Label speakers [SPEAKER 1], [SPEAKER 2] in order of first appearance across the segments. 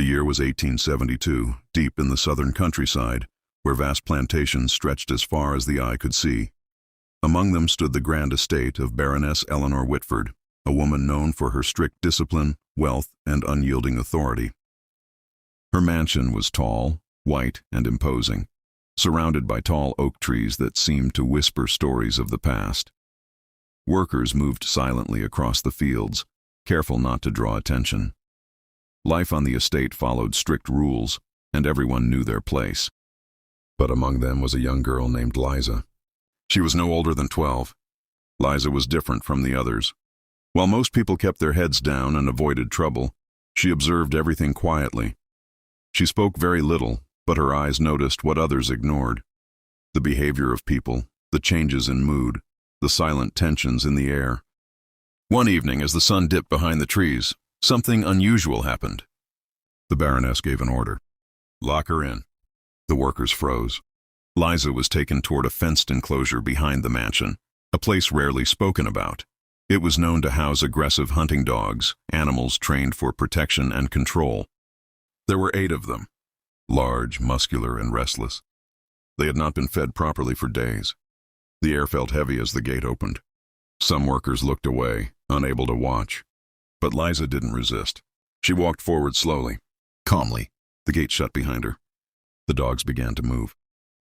[SPEAKER 1] year was 1872, deep in the southern countryside, where vast plantations stretched as far as the eye could see. Among them stood the grand estate of Baroness Eleanor Whitford, a woman known for her strict discipline, wealth, and unyielding authority. Her mansion was tall, white, and imposing, surrounded by tall oak trees that seemed to whisper stories of the past. Workers moved silently across the fields, careful not to draw attention. Life on the estate followed strict rules, and everyone knew their place. But among them was a young girl named Liza. She was no older than 12. Liza was different from the others. While most people kept their heads down and avoided trouble, she observed everything quietly. She spoke very little, but her eyes noticed what others ignored: the behavior of people, the changes in mood, the silent tensions in the air. One evening, as the sun dipped behind the trees, something unusual happened. The Baroness gave an order. "Lock her in." The workers froze. Liza was taken toward a fenced enclosure behind the mansion, a place rarely spoken about. It was known to house aggressive hunting dogs, animals trained for protection and control. There were 8 of them, large, muscular, and restless. They had not been fed properly for days. The air felt heavy as the gate opened. Some workers looked away, unable to watch. But Liza didn't resist. She walked forward slowly, calmly. The gate shut behind her. The dogs began to move.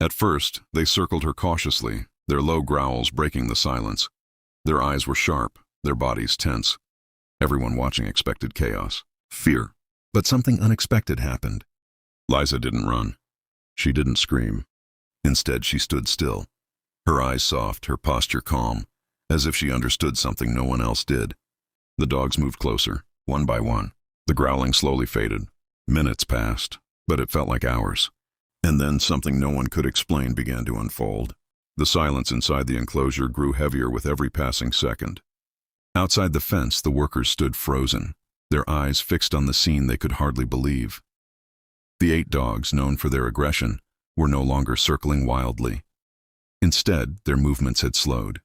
[SPEAKER 1] At first, they circled her cautiously, their low growls breaking the silence. Their eyes were sharp, their bodies tense. Everyone watching expected chaos, fear. But something unexpected happened. Liza didn't run. She didn't scream. Instead, she stood still, her eyes soft, her posture calm, as if she understood something no one else did. The dogs moved closer, one by one. The growling slowly faded. Minutes passed, but it felt like hours. And then something no one could explain began to unfold. The silence inside the enclosure grew heavier with every passing second. Outside the fence, the workers stood frozen, their eyes fixed on the scene they could hardly believe. The 8 dogs, known for their aggression, were no longer circling wildly. Instead, their movements had slowed.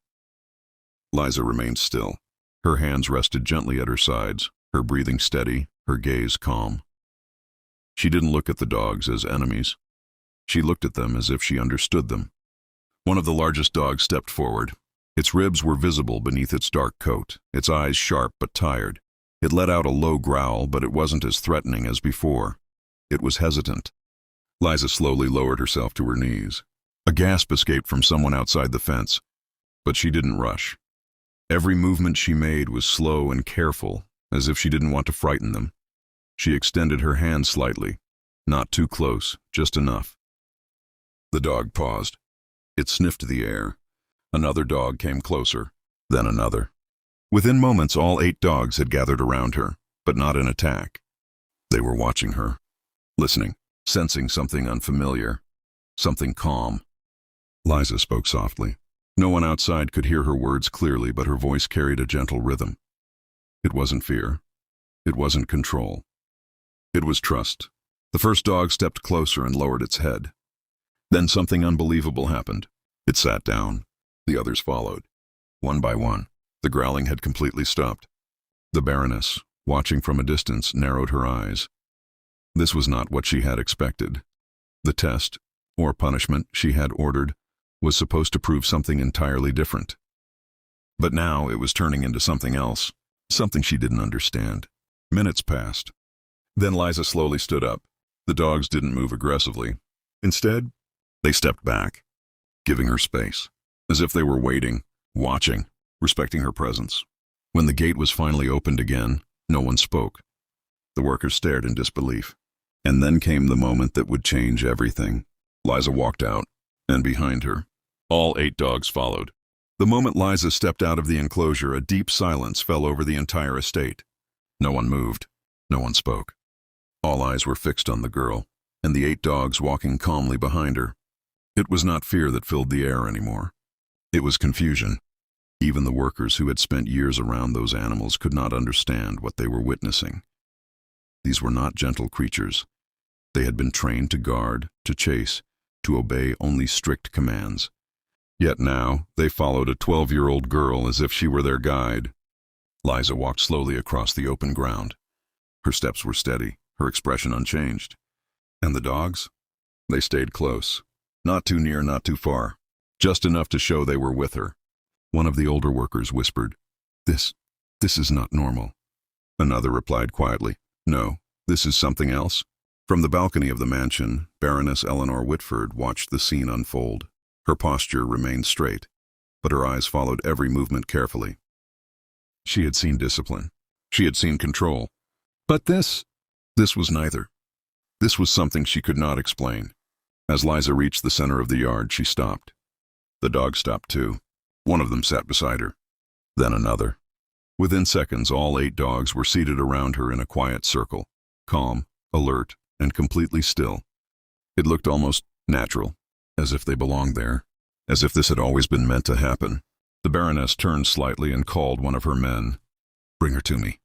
[SPEAKER 1] Liza remained still. Her hands rested gently at her sides, her breathing steady, her gaze calm. She didn't look at the dogs as enemies. She looked at them as if she understood them. One of the largest dogs stepped forward. Its ribs were visible beneath its dark coat, its eyes sharp but tired. It let out a low growl, but it wasn't as threatening as before. It was hesitant. Liza slowly lowered herself to her knees. A gasp escaped from someone outside the fence, but she didn't rush. Every movement she made was slow and careful, as if she didn't want to frighten them. She extended her hand slightly, not too close, just enough. The dog paused. It sniffed the air. Another dog came closer, then another. Within moments, all 8 dogs had gathered around her, but not in attack. They were watching her, listening, sensing something unfamiliar, something calm. Liza spoke softly. No one outside could hear her words clearly, but her voice carried a gentle rhythm. It wasn't fear. It wasn't control. It was trust. The first dog stepped closer and lowered its head. Then something unbelievable happened. It sat down. The others followed. One by one, the growling had completely stopped. The Baroness, watching from a distance, narrowed her eyes. This was not what she had expected. The test, or punishment, she had ordered was supposed to prove something entirely different. But now it was turning into something else, something she didn't understand. Minutes passed. Then Liza slowly stood up. The dogs didn't move aggressively. Instead, they stepped back, giving her space, as if they were waiting, watching, respecting her presence. When the gate was finally opened again, no one spoke. The workers stared in disbelief. And then came the moment that would change everything. Liza walked out, and behind her, all 8 dogs followed. The moment Liza stepped out of the enclosure, a deep silence fell over the entire estate. No one moved. No one spoke. All eyes were fixed on the girl, and the 8 dogs walking calmly behind her. It was not fear that filled the air anymore. It was confusion. Even the workers who had spent years around those animals could not understand what they were witnessing. These were not gentle creatures. They had been trained to guard, to chase, to obey only strict commands. Yet now, they followed a 12-year-old girl as if she were their guide. Liza walked slowly across the open ground. Her steps were steady, her expression unchanged. And the dogs? They stayed close. Not too near, not too far. Just enough to show they were with her. One of the older workers whispered, This is not normal." Another replied quietly, "No, this is something else." From the balcony of the mansion, Baroness Eleanor Whitford watched the scene unfold. Her posture remained straight, but her eyes followed every movement carefully. She had seen discipline. She had seen control. But this was neither. This was something she could not explain. As Liza reached the center of the yard, she stopped. The dogs stopped too. One of them sat beside her. Then another. Within seconds, all 8 dogs were seated around her in a quiet circle, calm, alert, and completely still. It looked almost natural, as if they belonged there, as if this had always been meant to happen. The Baroness turned slightly and called one of her men. "Bring her to me."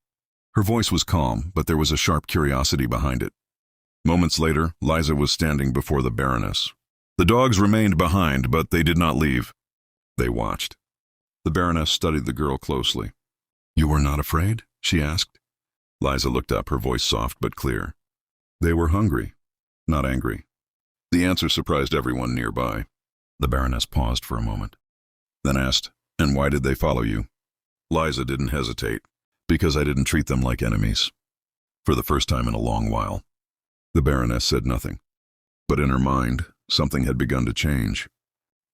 [SPEAKER 1] Her voice was calm, but there was a sharp curiosity behind it. Moments later, Liza was standing before the Baroness. The dogs remained behind, but they did not leave. They watched. The Baroness studied the girl closely. "You were not afraid?" she asked. Liza looked up, her voice soft but clear. "They were hungry, not angry." The answer surprised everyone nearby. The Baroness paused for a moment, then asked, "And why did they follow you?" Liza didn't hesitate. "Because I didn't treat them like enemies." For the first time in a long while. The Baroness said nothing. But in her mind, something had begun to change.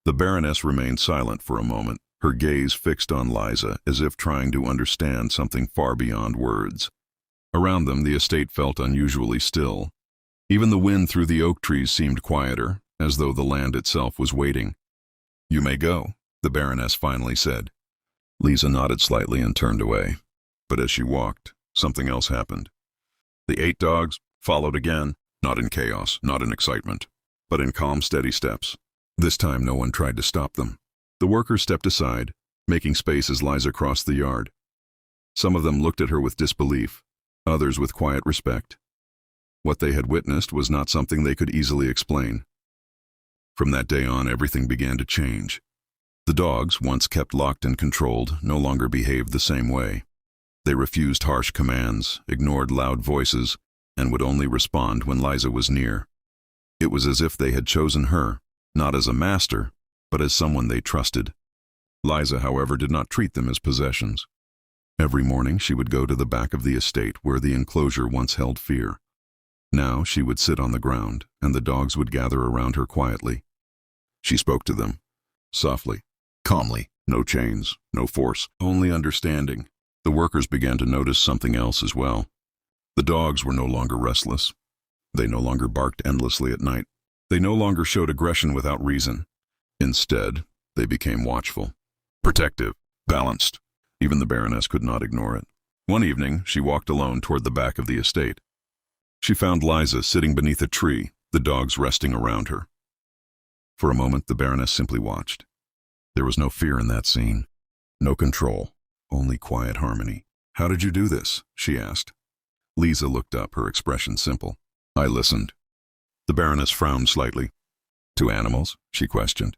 [SPEAKER 1] The Baroness remained silent for a moment, her gaze fixed on Liza as if trying to understand something far beyond words. Around them, the estate felt unusually still. Even the wind through the oak trees seemed quieter, as though the land itself was waiting. "You may go," the Baroness finally said. Liza nodded slightly and turned away. But as she walked, something else happened. The 8 dogs followed again, not in chaos, not in excitement, but in calm, steady steps. This time no one tried to stop them. The workers stepped aside, making space as Liza crossed the yard. Some of them looked at her with disbelief, others with quiet respect. What they had witnessed was not something they could easily explain. From that day on, everything began to change. The dogs, once kept locked and controlled, no longer behaved the same way. They refused harsh commands, ignored loud voices, and would only respond when Liza was near. It was as if they had chosen her, not as a master, but as someone they trusted. Liza, however, did not treat them as possessions. Every morning she would go to the back of the estate where the enclosure once held fear. Now she would sit on the ground, and the dogs would gather around her quietly. She spoke to them, softly, calmly, no chains, no force, only understanding. The workers began to notice something else as well. The dogs were no longer restless. They no longer barked endlessly at night. They no longer showed aggression without reason. Instead, they became watchful, protective, balanced. Even the Baroness could not ignore it. One evening, she walked alone toward the back of the estate. She found Liza sitting beneath a tree, the dogs resting around her. For a moment, the Baroness simply watched. There was no fear in that scene, no control, only quiet harmony. "How did you do this?" she asked. Liza looked up, her expression simple. "I listened." The Baroness frowned slightly. "To animals?" she questioned.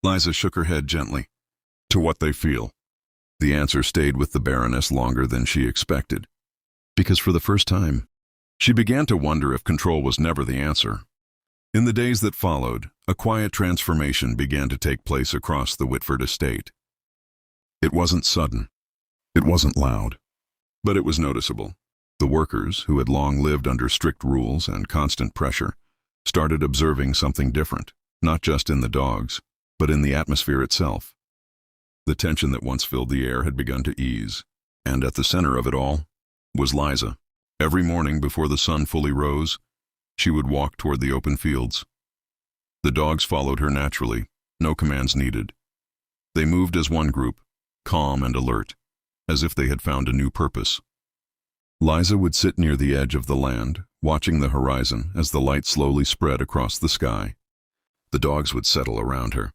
[SPEAKER 1] Liza shook her head gently. "To what they feel." The answer stayed with the Baroness longer than she expected, because for the first time, she began to wonder if control was never the answer. In the days that followed, a quiet transformation began to take place across the Whitford estate. It wasn't sudden. It wasn't loud. But it was noticeable. The workers, who had long lived under strict rules and constant pressure, started observing something different, not just in the dogs, but in the atmosphere itself. The tension that once filled the air had begun to ease, and at the center of it all was Liza. Every morning before the sun fully rose, she would walk toward the open fields. The dogs followed her naturally, no commands needed. They moved as one group, calm and alert, as if they had found a new purpose. Liza would sit near the edge of the land, watching the horizon as the light slowly spread across the sky. The dogs would settle around her.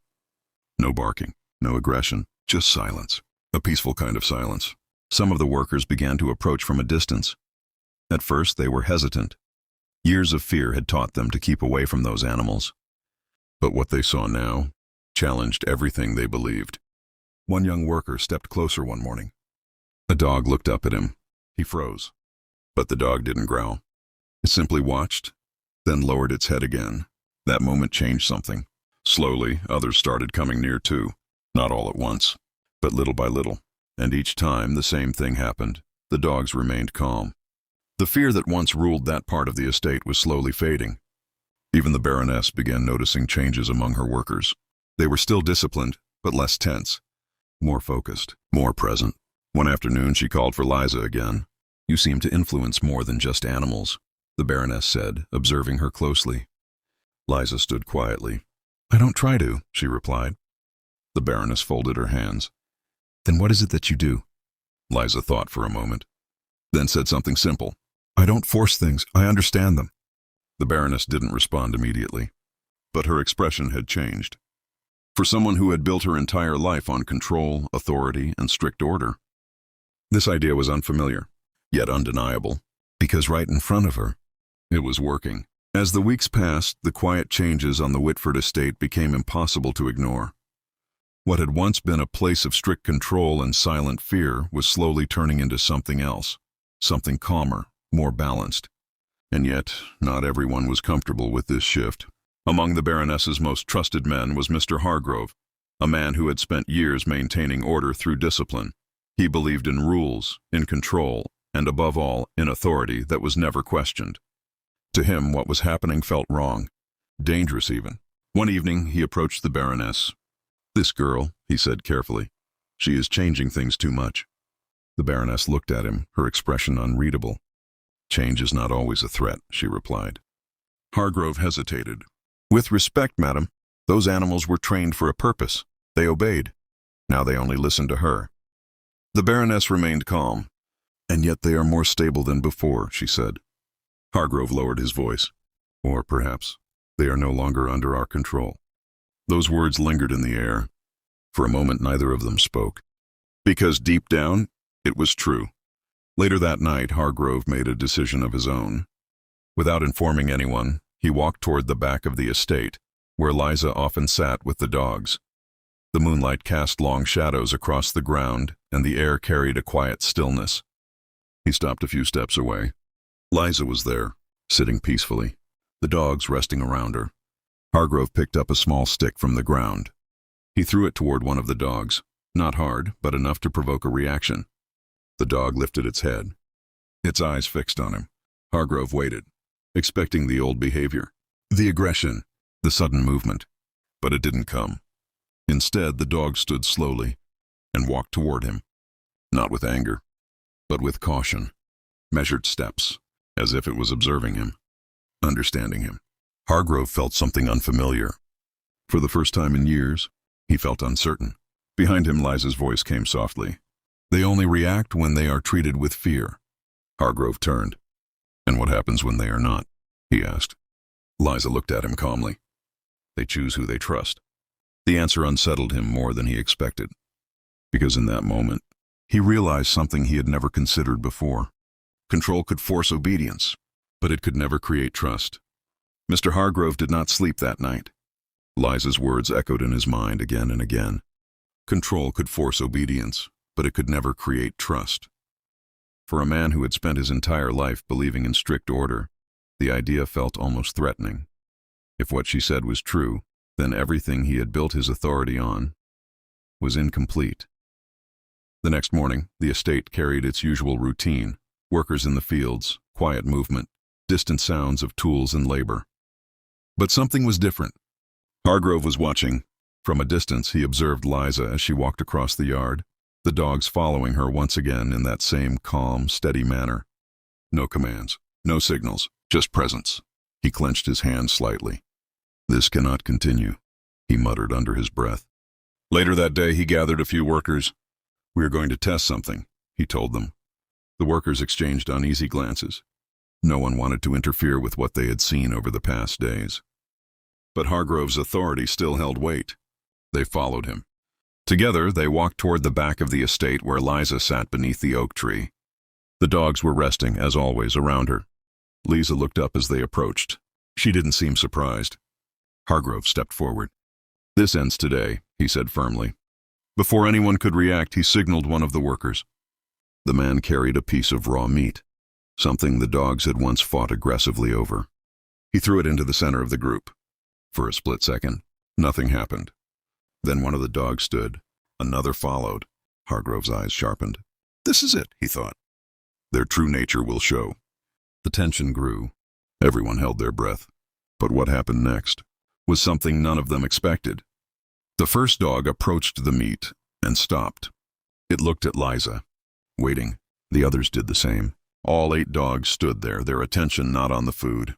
[SPEAKER 1] No barking, no aggression, just silence, a peaceful kind of silence. Some of the workers began to approach from a distance. At first, they were hesitant. Years of fear had taught them to keep away from those animals. But what they saw now challenged everything they believed. One young worker stepped closer one morning. A dog looked up at him. He froze. But the dog didn't growl. It simply watched, then lowered its head again. That moment changed something. Slowly, others started coming near too. Not all at once, but little by little. And each time the same thing happened. The dogs remained calm. The fear that once ruled that part of the estate was slowly fading. Even the Baroness began noticing changes among her workers. They were still disciplined, but less tense. More focused, more present. One afternoon she called for Liza again. "You seem to influence more than just animals," the Baroness said, observing her closely. Liza stood quietly. "I don't try to," she replied. The Baroness folded her hands. "Then what is it that you do?" Liza thought for a moment, then said something simple. "I don't force things, I understand them." The Baroness didn't respond immediately, but her expression had changed. For someone who had built her entire life on control, authority, and strict order, this idea was unfamiliar, yet undeniable, because right in front of her, it was working. As the weeks passed, the quiet changes on the Whitford estate became impossible to ignore. What had once been a place of strict control and silent fear was slowly turning into something else, something calmer, more balanced. And yet, not everyone was comfortable with this shift. Among the Baroness's most trusted men was Mr. Hargrove, a man who had spent years maintaining order through discipline. He believed in rules, in control, and above all, in authority that was never questioned. To him, what was happening felt wrong, dangerous even. One evening, he approached the Baroness. "This girl," he said carefully, "she is changing things too much." The Baroness looked at him, her expression unreadable. "Change is not always a threat," she replied. Hargrove hesitated. "With respect, madam, those animals were trained for a purpose. They obeyed. Now they only listen to her." The Baroness remained calm. "And yet they are more stable than before," she said. Hargrove lowered his voice. "Or perhaps they are no longer under our control." Those words lingered in the air. For a moment, neither of them spoke. Because deep down, it was true. Later that night, Hargrove made a decision of his own. Without informing anyone, he walked toward the back of the estate, where Liza often sat with the dogs. The moonlight cast long shadows across the ground, and the air carried a quiet stillness. He stopped a few steps away. Liza was there, sitting peacefully, the dogs resting around her. Hargrove picked up a small stick from the ground. He threw it toward one of the dogs, not hard, but enough to provoke a reaction. The dog lifted its head, its eyes fixed on him. Hargrove waited, expecting the old behavior, the aggression, the sudden movement. But it didn't come. Instead, the dog stood slowly and walked toward him, not with anger, but with caution, measured steps, as if it was observing him, understanding him. Hargrove felt something unfamiliar. For the first time in years, he felt uncertain. Behind him, Liza's voice came softly. "They only react when they are treated with fear." Hargrove turned. "And what happens when they are not?" he asked. Liza looked at him calmly. "They choose who they trust." The answer unsettled him more than he expected, because in that moment, he realized something he had never considered before. Control could force obedience, but it could never create trust. Mr. Hargrove did not sleep that night. Liza's words echoed in his mind again and again. Control could force obedience, but it could never create trust. For a man who had spent his entire life believing in strict order, the idea felt almost threatening. If what she said was true, then everything he had built his authority on was incomplete. The next morning, the estate carried its usual routine: workers in the fields, quiet movement, distant sounds of tools and labor. But something was different. Hargrove was watching. From a distance, he observed Liza as she walked across the yard, the dogs following her once again in that same calm, steady manner. No commands, no signals, just presence. He clenched his hands slightly. "This cannot continue," he muttered under his breath. Later that day, he gathered a few workers. "We are going to test something," he told them. The workers exchanged uneasy glances. No one wanted to interfere with what they had seen over the past days. But Hargrove's authority still held weight. They followed him. Together, they walked toward the back of the estate where Liza sat beneath the oak tree. The dogs were resting, as always, around her. Liza looked up as they approached. She didn't seem surprised. Hargrove stepped forward. "This ends today," he said firmly. Before anyone could react, he signaled one of the workers. The man carried a piece of raw meat. something the dogs had once fought aggressively over. He threw it into the center of the group. For a split second, nothing happened. Then one of the dogs stood. Another followed. Hargrove's eyes sharpened. This is it, he thought. Their true nature will show. The tension grew. Everyone held their breath. But what happened next was something none of them expected. The first dog approached the meat and stopped. It looked at Liza, waiting. The others did the same. All 8 dogs stood there, their attention not on the food,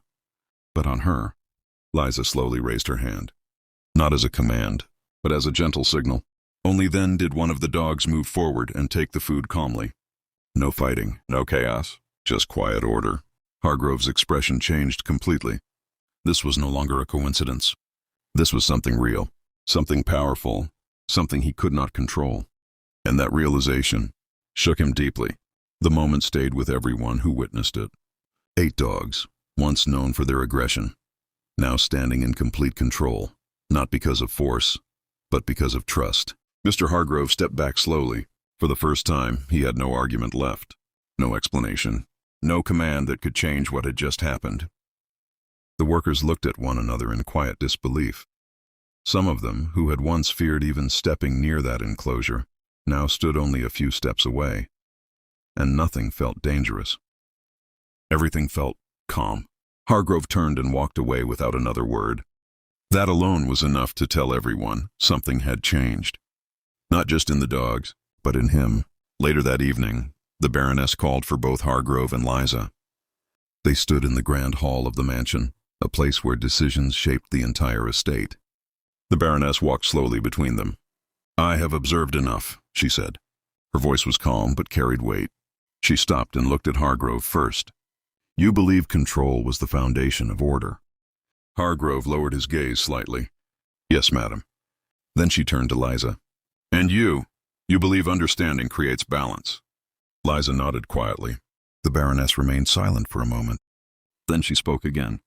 [SPEAKER 1] but on her. Liza slowly raised her hand. Not as a command, but as a gentle signal. Only then did one of the dogs move forward and take the food calmly. No fighting, no chaos, just quiet order. Hargrove's expression changed completely. This was no longer a coincidence. This was something real, something powerful, something he could not control. And that realization shook him deeply. The moment stayed with everyone who witnessed it. 8 dogs, once known for their aggression, now standing in complete control, not because of force, but because of trust. Mr. Hargrove stepped back slowly. For the first time, he had no argument left, no explanation, no command that could change what had just happened. The workers looked at one another in quiet disbelief. Some of them, who had once feared even stepping near that enclosure, now stood only a few steps away. And nothing felt dangerous. Everything felt calm. Hargrove turned and walked away without another word. That alone was enough to tell everyone something had changed. Not just in the dogs, but in him. Later that evening, the Baroness called for both Hargrove and Liza. They stood in the grand hall of the mansion, a place where decisions shaped the entire estate. The Baroness walked slowly between them. I have observed enough, she said. Her voice was calm but carried weight. She stopped and looked at Hargrove first. You believe control was the foundation of order. Hargrove lowered his gaze slightly. Yes, madam. Then she turned to Liza. And you believe understanding creates balance. Liza nodded quietly. The Baroness remained silent for a moment. Then she spoke again.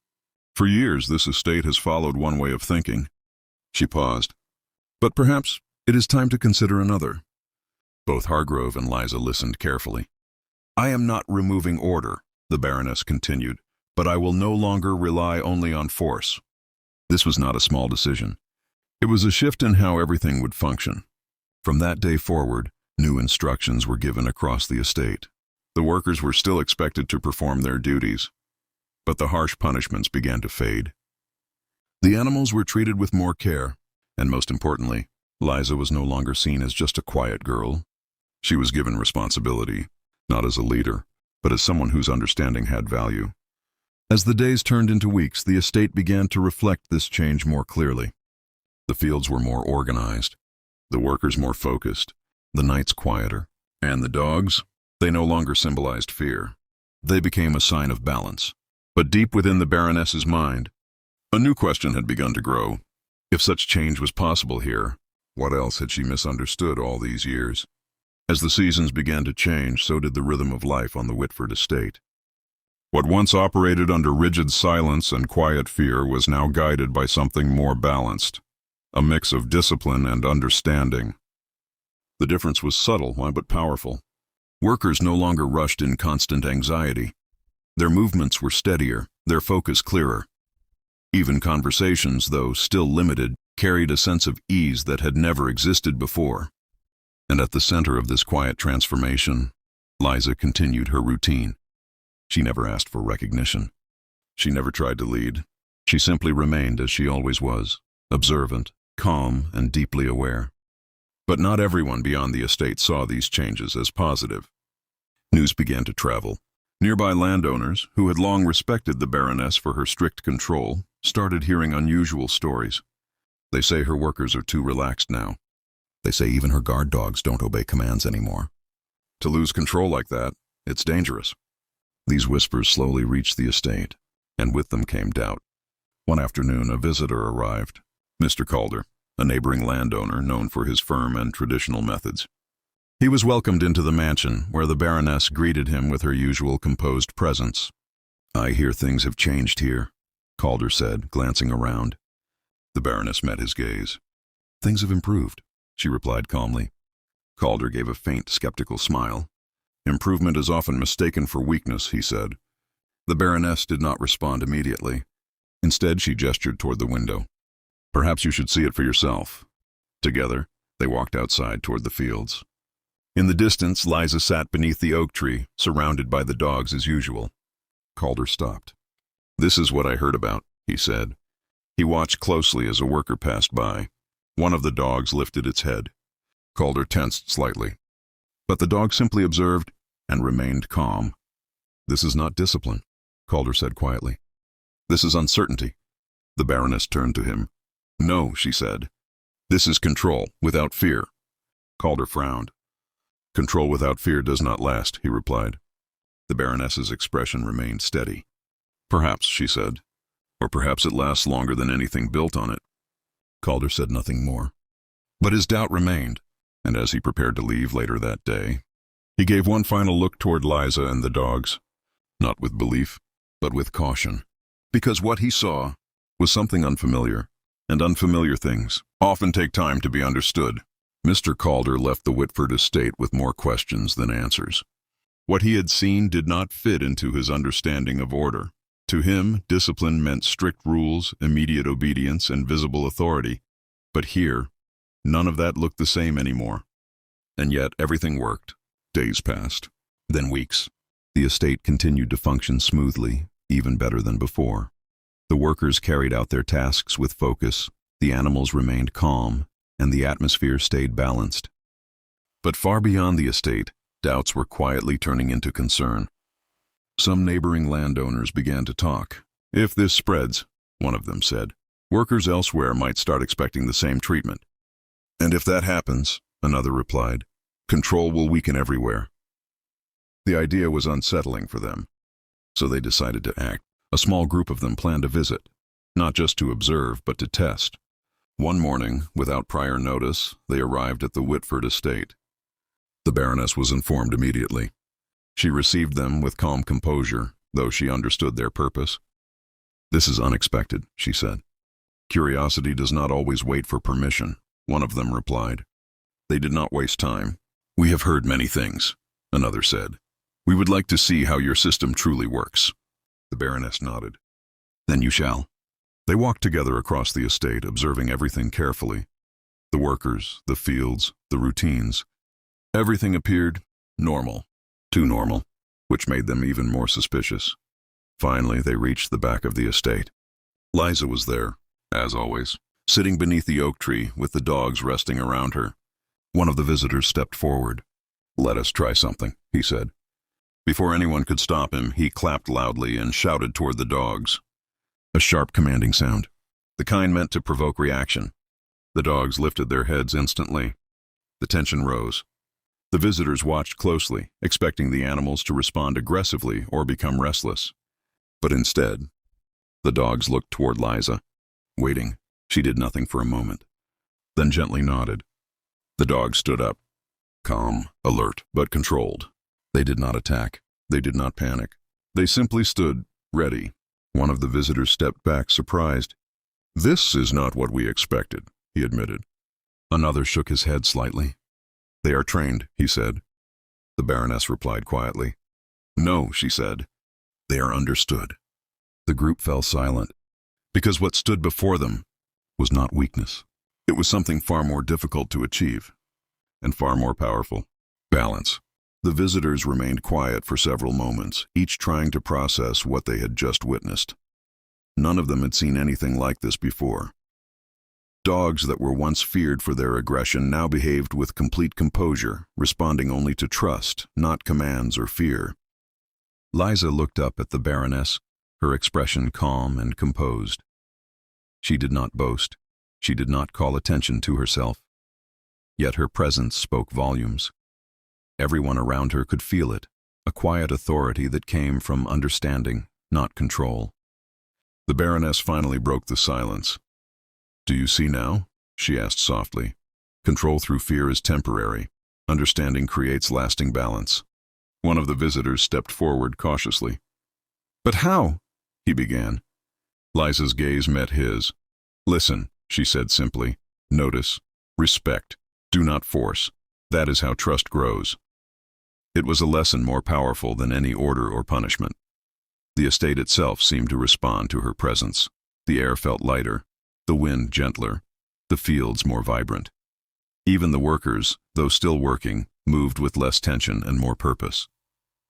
[SPEAKER 1] For years, this estate has followed one way of thinking. She paused. But perhaps it is time to consider another. Both Hargrove and Liza listened carefully. I am not removing order, the Baroness continued, but I will no longer rely only on force. This was not a small decision. It was a shift in how everything would function. From that day forward, new instructions were given across the estate. The workers were still expected to perform their duties, but the harsh punishments began to fade. The animals were treated with more care, and most importantly, Liza was no longer seen as just a quiet girl. She was given responsibility, not as a leader, but as someone whose understanding had value. As the days turned into weeks, the estate began to reflect this change more clearly. The fields were more organized, the workers more focused, the nights quieter, and the dogs, they no longer symbolized fear. They became a sign of balance. But deep within the Baroness's mind, a new question had begun to grow. If such change was possible here, what else had she misunderstood all these years? As the seasons began to change, so did the rhythm of life on the Whitford estate. What once operated under rigid silence and quiet fear was now guided by something more balanced, a mix of discipline and understanding. The difference was subtle, but powerful. Workers no longer rushed in constant anxiety. Their movements were steadier, their focus clearer. Even conversations, though still limited, carried a sense of ease that had never existed before. And at the center of this quiet transformation, Liza continued her routine. She never asked for recognition. She never tried to lead. She simply remained as she always was, observant, calm, and deeply aware. But not everyone beyond the estate saw these changes as positive. News began to travel. Nearby landowners, who had long respected the Baroness for her strict control, started hearing unusual stories. They say her workers are too relaxed now. They say even her guard dogs don't obey commands anymore. To lose control like that, it's dangerous. These whispers slowly reached the estate, and with them came doubt. One afternoon, a visitor arrived, Mr. Calder, a neighboring landowner known for his firm and traditional methods. He was welcomed into the mansion, where the Baroness greeted him with her usual composed presence. I hear things have changed here, Calder said, glancing around. The Baroness met his gaze. Things have improved, she replied calmly. Calder gave a faint, skeptical smile. Improvement is often mistaken for weakness, he said. The Baroness did not respond immediately. Instead, she gestured toward the window. Perhaps you should see it for yourself. Together, they walked outside toward the fields. In the distance, Liza sat beneath the oak tree, surrounded by the dogs as usual. Calder stopped. This is what I heard about, he said. He watched closely as a worker passed by. One of the dogs lifted its head. Calder tensed slightly. But the dog simply observed and remained calm. This is not discipline, Calder said quietly. This is uncertainty. The Baroness turned to him. No, she said. This is control, without fear. Calder frowned. Control without fear does not last, he replied. The Baroness's expression remained steady. Perhaps, she said. Or perhaps it lasts longer than anything built on it. Calder said nothing more. But his doubt remained, and as he prepared to leave later that day, he gave one final look toward Liza and the dogs, not with belief, but with caution, because what he saw was something unfamiliar, and unfamiliar things often take time to be understood. Mr. Calder left the Whitford estate with more questions than answers. What he had seen did not fit into his understanding of order. To him, discipline meant strict rules, immediate obedience, and visible authority. But here, none of that looked the same anymore. And yet everything worked. Days passed, then weeks. The estate continued to function smoothly, even better than before. The workers carried out their tasks with focus, the animals remained calm, and the atmosphere stayed balanced. But far beyond the estate, doubts were quietly turning into concern. Some neighboring landowners began to talk. If this spreads, one of them said, workers elsewhere might start expecting the same treatment. And if that happens, another replied, control will weaken everywhere. The idea was unsettling for them, so they decided to act. A small group of them planned a visit, not just to observe, but to test. One morning, without prior notice, they arrived at the Whitford estate. The Baroness was informed immediately. She received them with calm composure, though she understood their purpose. This is unexpected, she said. Curiosity does not always wait for permission, one of them replied. They did not waste time. We have heard many things, another said. We would like to see how your system truly works. The Baroness nodded. Then you shall. They walked together across the estate, observing everything carefully. The workers, the fields, the routines. Everything appeared normal, too normal, which made them even more suspicious. Finally, they reached the back of the estate. Liza was there, as always, sitting beneath the oak tree with the dogs resting around her. One of the visitors stepped forward. Let us try something, he said. Before anyone could stop him, he clapped loudly and shouted toward the dogs. A sharp, commanding sound, the kind meant to provoke reaction. The dogs lifted their heads instantly. The tension rose. The visitors watched closely, expecting the animals to respond aggressively or become restless. But instead, the dogs looked toward Liza. Waiting, she did nothing for a moment, then gently nodded. The dogs stood up, calm, alert, but controlled. They did not attack. They did not panic. They simply stood, ready. One of the visitors stepped back, surprised. This is not what we expected, he admitted. Another shook his head slightly. They are trained, he said. The Baroness replied quietly. No, she said. They are understood. The group fell silent, because what stood before them was not weakness. It was something far more difficult to achieve, and far more powerful. Balance. The visitors remained quiet for several moments, each trying to process what they had just witnessed. None of them had seen anything like this before. Dogs that were once feared for their aggression now behaved with complete composure, responding only to trust, not commands or fear. Liza looked up at the Baroness, her expression calm and composed. She did not boast. She did not call attention to herself. Yet her presence spoke volumes. Everyone around her could feel it, a quiet authority that came from understanding, not control. The Baroness finally broke the silence. Do you see now? She asked softly. Control through fear is temporary. Understanding creates lasting balance. One of the visitors stepped forward cautiously. But how? He began. Liza's gaze met his. Listen, she said simply. Notice. Respect. Do not force. That is how trust grows. It was a lesson more powerful than any order or punishment. The estate itself seemed to respond to her presence. The air felt lighter, the wind gentler, the fields more vibrant. Even the workers, though still working, moved with less tension and more purpose.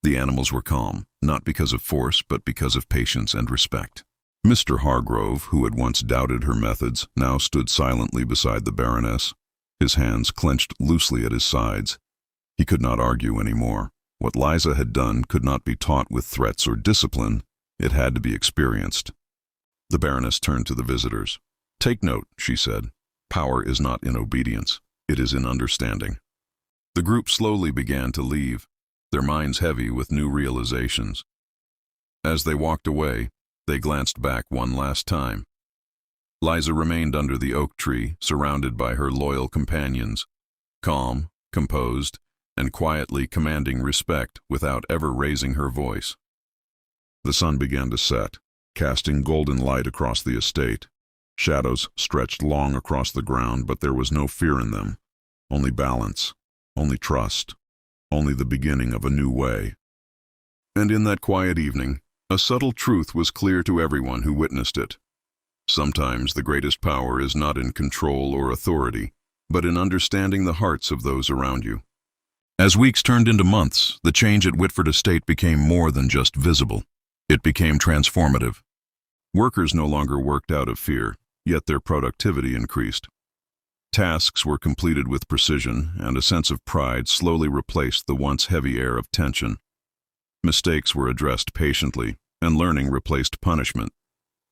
[SPEAKER 1] The animals were calm, not because of force, but because of patience and respect. Mr. Hargrove, who had once doubted her methods, now stood silently beside the Baroness, his hands clenched loosely at his sides. He could not argue any more. What Liza had done could not be taught with threats or discipline. It had to be experienced. The Baroness turned to the visitors. "Take note," she said. "Power is not in obedience. It is in understanding." The group slowly began to leave, their minds heavy with new realizations. As they walked away, they glanced back one last time. Liza remained under the oak tree, surrounded by her loyal companions, calm, composed, and quietly commanding respect without ever raising her voice. The sun began to set, casting golden light across the estate. Shadows stretched long across the ground, but there was no fear in them. Only balance, only trust, only the beginning of a new way. And in that quiet evening, a subtle truth was clear to everyone who witnessed it. Sometimes the greatest power is not in control or authority, but in understanding the hearts of those around you. As weeks turned into months, the change at Whitford Estate became more than just visible. It became transformative. Workers no longer worked out of fear, yet their productivity increased. Tasks were completed with precision, and a sense of pride slowly replaced the once heavy air of tension. Mistakes were addressed patiently, and learning replaced punishment.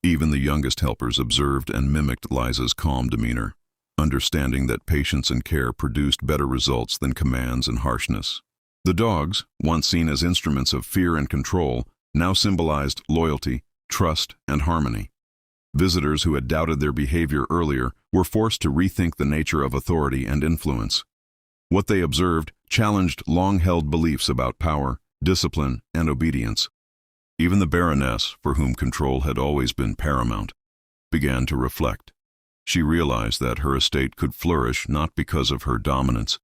[SPEAKER 1] Even the youngest helpers observed and mimicked Liza's calm demeanor, understanding that patience and care produced better results than commands and harshness. The dogs, once seen as instruments of fear and control, now symbolized loyalty, trust, and harmony. Visitors who had doubted their behavior earlier were forced to rethink the nature of authority and influence. What they observed challenged long-held beliefs about power, discipline, and obedience. Even the Baroness, for whom control had always been paramount, began to reflect. She realized that her estate could flourish not because of her dominance,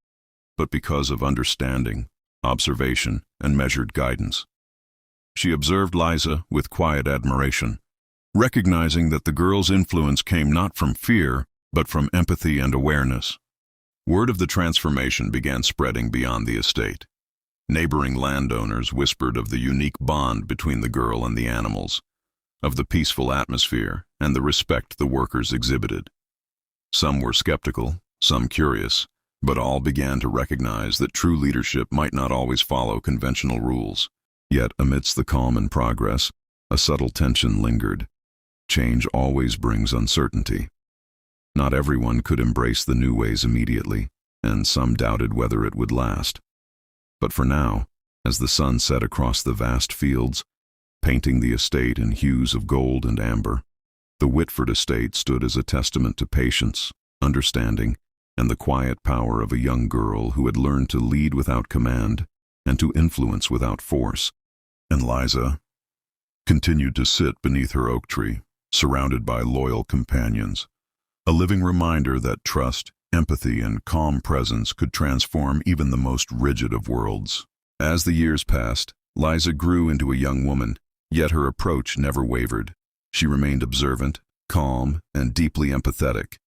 [SPEAKER 1] but because of understanding, observation, and measured guidance. She observed Liza with quiet admiration, recognizing that the girl's influence came not from fear, but from empathy and awareness. Word of the transformation began spreading beyond the estate. Neighboring landowners whispered of the unique bond between the girl and the animals, of the peaceful atmosphere and the respect the workers exhibited. Some were skeptical, some curious, but all began to recognize that true leadership might not always follow conventional rules. Yet, amidst the calm and progress, a subtle tension lingered. Change always brings uncertainty. Not everyone could embrace the new ways immediately, and some doubted whether it would last. But for now, as the sun set across the vast fields, painting the estate in hues of gold and amber, the Whitford Estate stood as a testament to patience, understanding, and the quiet power of a young girl who had learned to lead without command and to influence without force. And Liza continued to sit beneath her oak tree, surrounded by loyal companions, a living reminder that trust, empathy, and calm presence could transform even the most rigid of worlds. As the years passed, Liza grew into a young woman, yet her approach never wavered. She remained observant, calm, and deeply empathetic.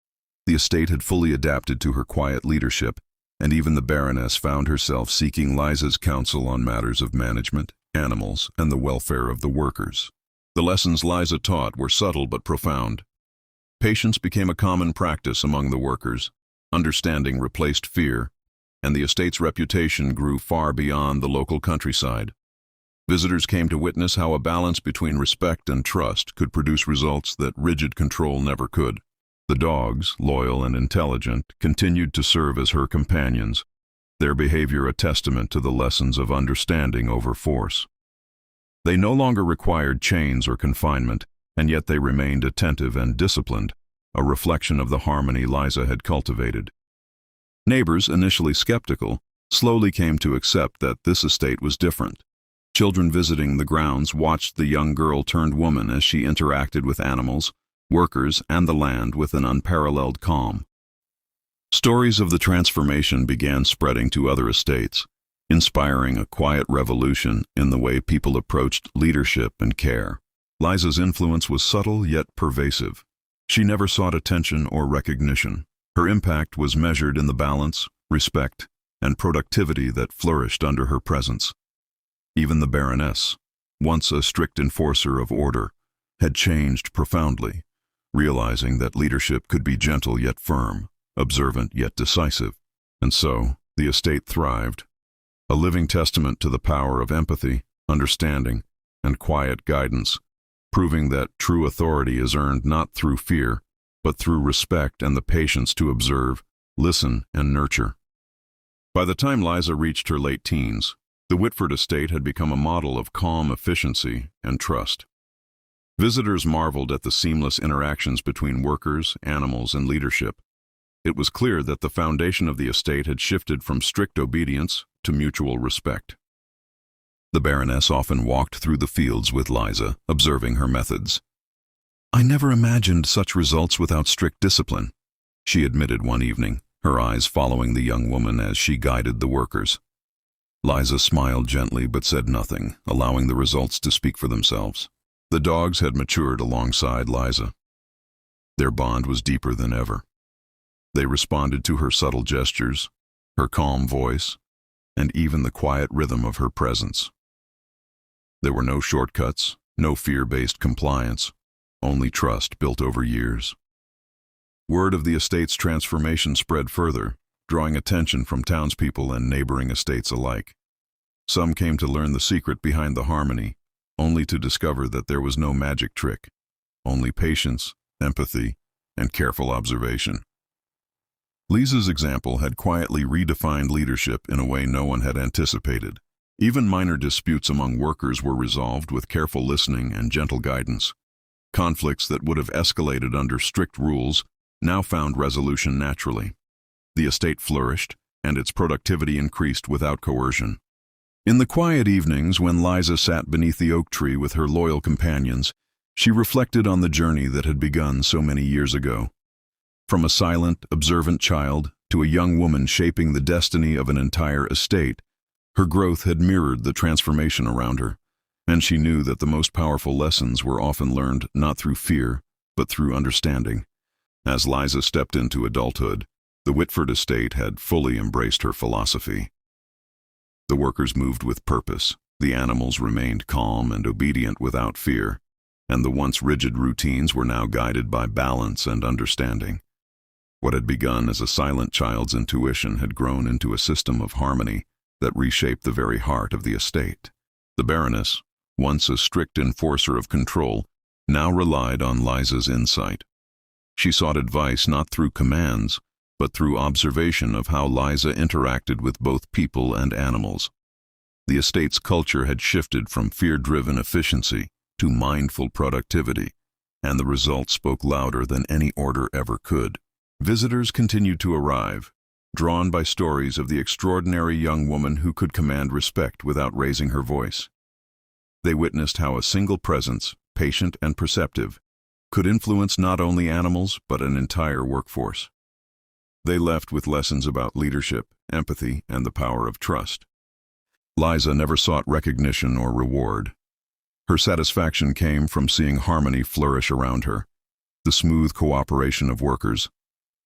[SPEAKER 1] The estate had fully adapted to her quiet leadership, and even the Baroness found herself seeking Liza's counsel on matters of management, animals, and the welfare of the workers. The lessons Liza taught were subtle but profound. Patience became a common practice among the workers, understanding replaced fear, and the estate's reputation grew far beyond the local countryside. Visitors came to witness how a balance between respect and trust could produce results that rigid control never could. The dogs, loyal and intelligent, continued to serve as her companions, their behavior a testament to the lessons of understanding over force. They no longer required chains or confinement, and yet they remained attentive and disciplined, a reflection of the harmony Liza had cultivated. Neighbors, initially skeptical, slowly came to accept that this estate was different. Children visiting the grounds watched the young girl-turned-woman as she interacted with animals, workers, and the land with an unparalleled calm. Stories of the transformation began spreading to other estates, inspiring a quiet revolution in the way people approached leadership and care. Liza's influence was subtle yet pervasive. She never sought attention or recognition. Her impact was measured in the balance, respect, and productivity that flourished under her presence. Even the Baroness, once a strict enforcer of order, had changed profoundly, realizing that leadership could be gentle yet firm, observant yet decisive. And so, the estate thrived, a living testament to the power of empathy, understanding, and quiet guidance, proving that true authority is earned not through fear, but through respect and the patience to observe, listen, and nurture. By the time Liza reached her late teens, the Whitford estate had become a model of calm efficiency and trust. Visitors marveled at the seamless interactions between workers, animals, and leadership. It was clear that the foundation of the estate had shifted from strict obedience to mutual respect. The Baroness often walked through the fields with Liza, observing her methods. "I never imagined such results without strict discipline," she admitted one evening, her eyes following the young woman as she guided the workers. Liza smiled gently but said nothing, allowing the results to speak for themselves. The dogs had matured alongside Liza. Their bond was deeper than ever. They responded to her subtle gestures, her calm voice, and even the quiet rhythm of her presence. There were no shortcuts, no fear-based compliance, only trust built over years. Word of the estate's transformation spread further, drawing attention from townspeople and neighboring estates alike. Some came to learn the secret behind the harmony, only to discover that there was no magic trick, only patience, empathy, and careful observation. Lisa's example had quietly redefined leadership in a way no one had anticipated. Even minor disputes among workers were resolved with careful listening and gentle guidance. Conflicts that would have escalated under strict rules now found resolution naturally. The estate flourished, and its productivity increased without coercion. In the quiet evenings when Liza sat beneath the oak tree with her loyal companions, she reflected on the journey that had begun so many years ago. From a silent, observant child to a young woman shaping the destiny of an entire estate, her growth had mirrored the transformation around her, and she knew that the most powerful lessons were often learned not through fear, but through understanding. As Liza stepped into adulthood, the Whitford estate had fully embraced her philosophy. The workers moved with purpose, the animals remained calm and obedient without fear, and the once rigid routines were now guided by balance and understanding. What had begun as a silent child's intuition had grown into a system of harmony that reshaped the very heart of the estate. The Baroness, once a strict enforcer of control, now relied on Liza's insight. She sought advice not through commands, but through observation of how Liza interacted with both people and animals. The estate's culture had shifted from fear-driven efficiency to mindful productivity, and the results spoke louder than any order ever could. Visitors continued to arrive, drawn by stories of the extraordinary young woman who could command respect without raising her voice. They witnessed how a single presence, patient and perceptive, could influence not only animals but an entire workforce. They left with lessons about leadership, empathy, and the power of trust. Liza never sought recognition or reward. Her satisfaction came from seeing harmony flourish around her, the smooth cooperation of workers,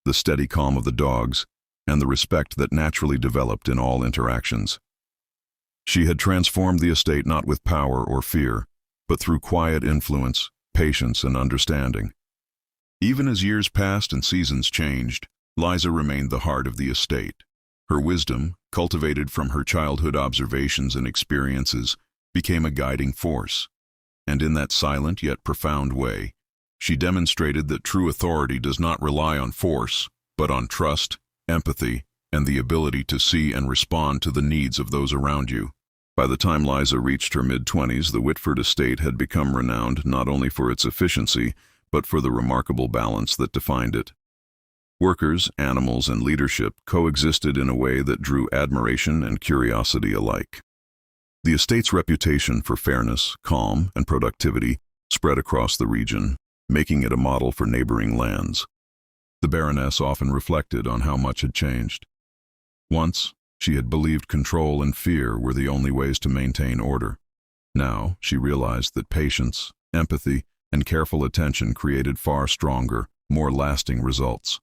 [SPEAKER 1] the steady calm of the dogs, and the respect that naturally developed in all interactions. She had transformed the estate not with power or fear, but through quiet influence, patience, and understanding. Even as years passed and seasons changed, Liza remained the heart of the estate. Her wisdom, cultivated from her childhood observations and experiences, became a guiding force. And in that silent yet profound way, she demonstrated that true authority does not rely on force, but on trust, empathy, and the ability to see and respond to the needs of those around you. By the time Liza reached her mid-20s, the Whitford estate had become renowned not only for its efficiency, but for the remarkable balance that defined it. Workers, animals, and leadership coexisted in a way that drew admiration and curiosity alike. The estate's reputation for fairness, calm, and productivity spread across the region, making it a model for neighboring lands. The Baroness often reflected on how much had changed. Once, She had believed control and fear were the only ways to maintain order. Now, she realized that patience, empathy, and careful attention created far stronger, more lasting results.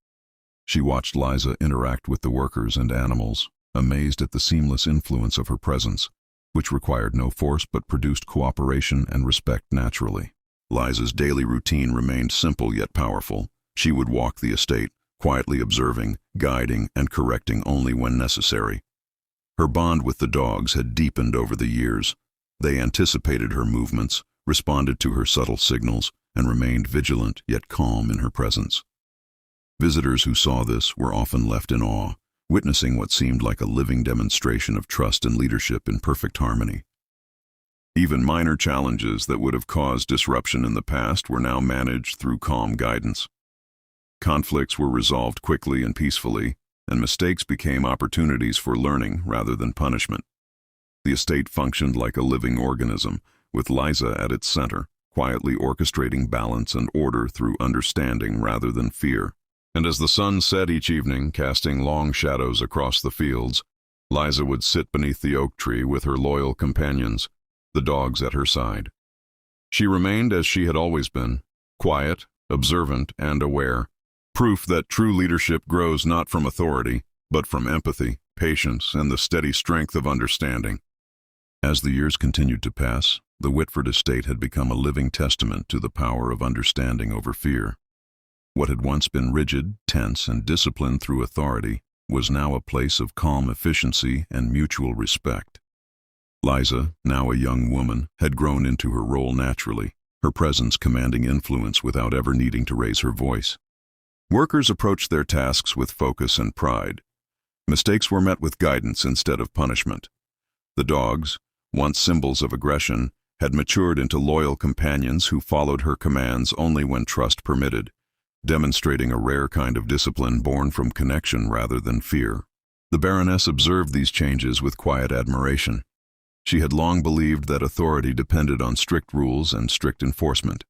[SPEAKER 1] She watched Liza interact with the workers and animals, amazed at the seamless influence of her presence, which required no force but produced cooperation and respect naturally. Liza's daily routine remained simple yet powerful. She would walk the estate, quietly observing, guiding, and correcting only when necessary. Her bond with the dogs had deepened over the years. They anticipated her movements, responded to her subtle signals, and remained vigilant yet calm in her presence. Visitors who saw this were often left in awe, witnessing what seemed like a living demonstration of trust and leadership in perfect harmony. Even minor challenges that would have caused disruption in the past were now managed through calm guidance. Conflicts were resolved quickly and peacefully, and mistakes became opportunities for learning rather than punishment. The estate functioned like a living organism, with Liza at its center, quietly orchestrating balance and order through understanding rather than fear. And as the sun set each evening, casting long shadows across the fields, Liza would sit beneath the oak tree with her loyal companions, the dogs at her side. She remained as she had always been, quiet, observant, and aware, proof that true leadership grows not from authority, but from empathy, patience, and the steady strength of understanding. As the years continued to pass, the Whitford estate had become a living testament to the power of understanding over fear. What had once been rigid, tense, and disciplined through authority was now a place of calm efficiency and mutual respect. Liza, now a young woman, had grown into her role naturally, her presence commanding influence without ever needing to raise her voice. Workers approached their tasks with focus and pride. Mistakes were met with guidance instead of punishment. The dogs, once symbols of aggression, had matured into loyal companions who followed her commands only when trust permitted, demonstrating a rare kind of discipline born from connection rather than fear. The Baroness observed these changes with quiet admiration. She had long believed that authority depended on strict rules and strict enforcement.